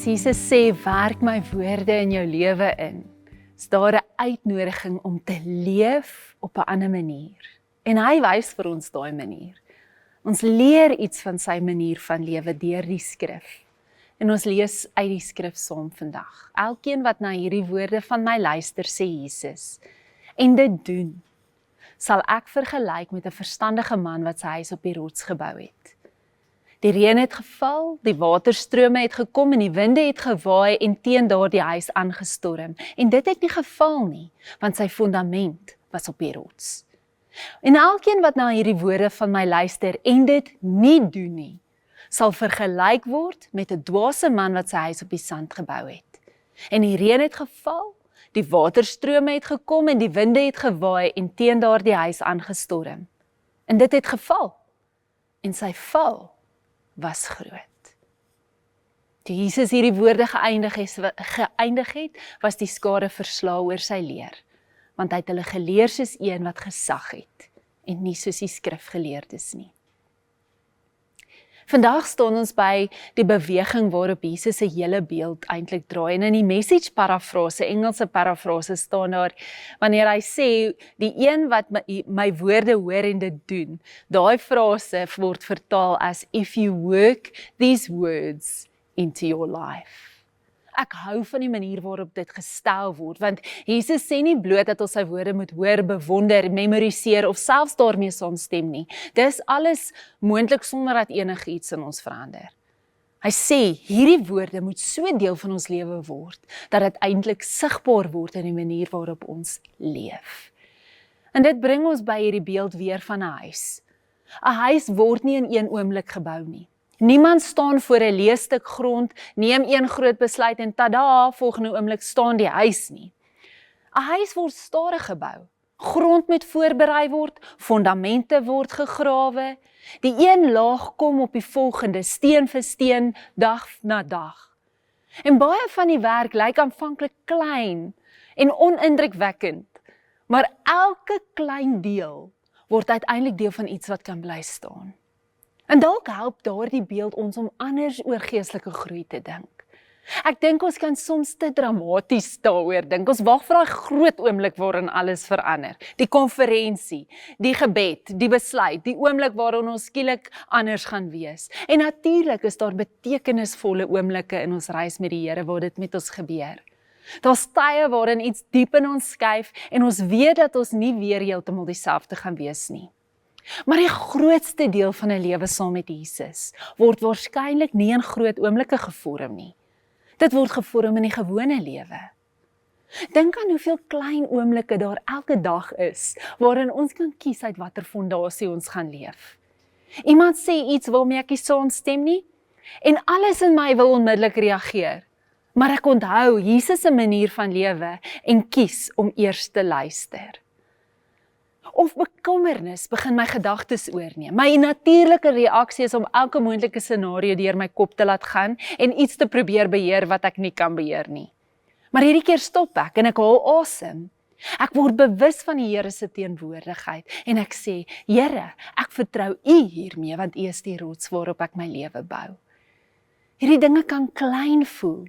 Jesus sê, werk my woorde in jou lewe in, is daar 'n uitnodiging om te leef op 'n ander manier. En hy wys vir ons daai manier. Ons leer iets van sy manier van lewe deur die skrif. En ons lees uit die skrif saam vandag. Elkeen wat na hierdie woorde van my luister, sê Jesus, en dit doen, sal ek vergelyk met 'n verstandige man wat sy huis op die rots gebou het. Die reën het geval, die waterstrome het gekom en die winde het gewaai en teen daardie huis aangestorm. En dit het nie geval nie, want sy fondament was op die rots. En elkeen wat na hierdie woorde van my luister en dit nie doen nie, sal vergelyk word met 'n dwaase man wat sy huis op die sand gebou het. En die reën het geval, die waterstrome het gekom en die winde het gewaai en teen daardie huis aangestorm. En dit het geval. En sy val was groot. Toe Jesus hierdie woorde geëindig het, was die skare verslae oor sy leer, want hy het hulle geleer soos een wat gesag het, en nie soos die skrifgeleerdes nie. Vandag staan ons by die beweging waarop Jesus se hele beeld eintlik draai, en in die message parafrase, Engelse parafrase staan daar, wanneer hy sê, die een wat my woorde hoor en dit doen, daai frase word vertaal as, if you work these words into your life. Ek hou van die manier waarop dit gestel word, want Jesus sê nie bloot dat ons sy woorde moet hoor, bewonder, memoriseer of selfs daarmee saamstem nie. Dis alles moontlik sonder dat enigiets in ons verander. Hy sê, hierdie woorde moet so deel van ons lewe word, dat dit eintlik sigbaar word in die manier waarop ons leef. En dit bring ons by hierdie beeld weer van 'n huis. 'n Huis word nie in een oomblik gebou nie. Niemand staan voor 'n leestuk grond, neem een groot besluit en tada, volgende oomblik staan die huis nie. 'n Huis word stadig gebou. Grond moet voorberei word, fondamente word gegrawe. Die een laag kom op die volgende, steen vir steen, dag na dag. En baie van die werk lyk aanvanklik klein en onindrukwekkend, maar elke klein deel word uiteindelik deel van iets wat kan bly staan. En dalk help daardie beeld ons om anders oor geestelike groei te dink. Ek dink ons kan soms te dramaties daaroor dink. Ons wag vir daai groot oomblik waarin alles verander. Die konferensie, die gebed, die besluit, die oomblik waarin ons skielik anders gaan wees. En natuurlik is daar betekenisvolle oomblikke in ons reis met die Here waar dit met ons gebeur. Daar's tye waarin iets diep in ons skuif en ons weet dat ons nie weer heeltemal dieselfde gaan wees nie. Maar die grootste deel van 'n lewe saam met Jesus word waarskynlik nie in groot oomblikke gevorm nie. Dit word gevorm in die gewone lewe. Dink aan hoeveel klein oomblikke daar elke dag is, waarin ons kan kies uit watter fondasie ons gaan leef. Iemand sê iets waarmee ek nie saamstem nie, en alles in my wil onmiddellik reageer. Maar ek onthou Jesus se manier van lewe en kies om eers te luister. Of bekommernis begin my gedagtes oorneem. My natuurlike reaksie is om elke moontlike scenario deur my kop te laat gaan en iets te probeer beheer wat ek nie kan beheer nie. Maar hierdie keer stop ek en ek haal asem. Ek word bewus van die Here se teenwoordigheid en ek sê, Here, ek vertrou U hiermee want U is die rots waarop ek my lewe bou. Hierdie dinge kan klein voel,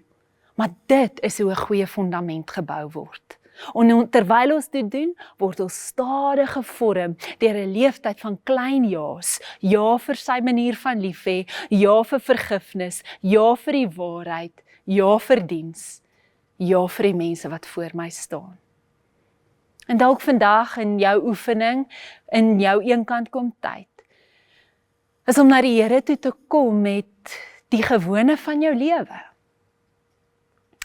maar dit is hoe 'n goeie fondament gebou word. En terwyl ons dit doen, word ons stadig gevorm deur 'n leeftyd van klein ja's. Ja vir sy manier van lief hê, ja vir vergifnis, ja vir die waarheid, ja vir diens, ja vir die mense wat voor my staan. En dalk vandag in jou oefening, in jou eenkant kom tyd, is om na die Here toe te kom met die gewone van jou lewe.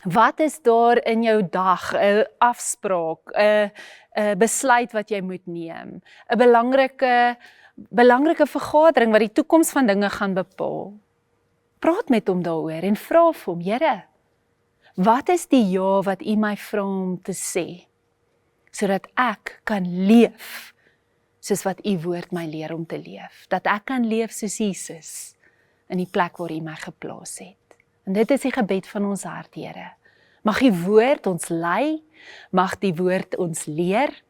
Wat is daar in jou dag, 'n afspraak, 'n besluit wat jy moet neem, 'n belangrike vergadering wat die toekoms van dinge gaan bepaal? Praat met hom daaroor en vra vir hom, Here, wat is die ja wat U my vra om te sê, sodat ek kan leef soos wat U woord my leer om te leef, dat ek kan leef soos Jesus in die plek waar U my geplaas het. En dit is die gebed van ons hart, Here. Mag die woord ons lei, mag die woord ons leer,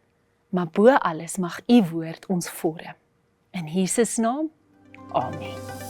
maar bo alles mag U woord ons vorm. In Jesus naam, amen.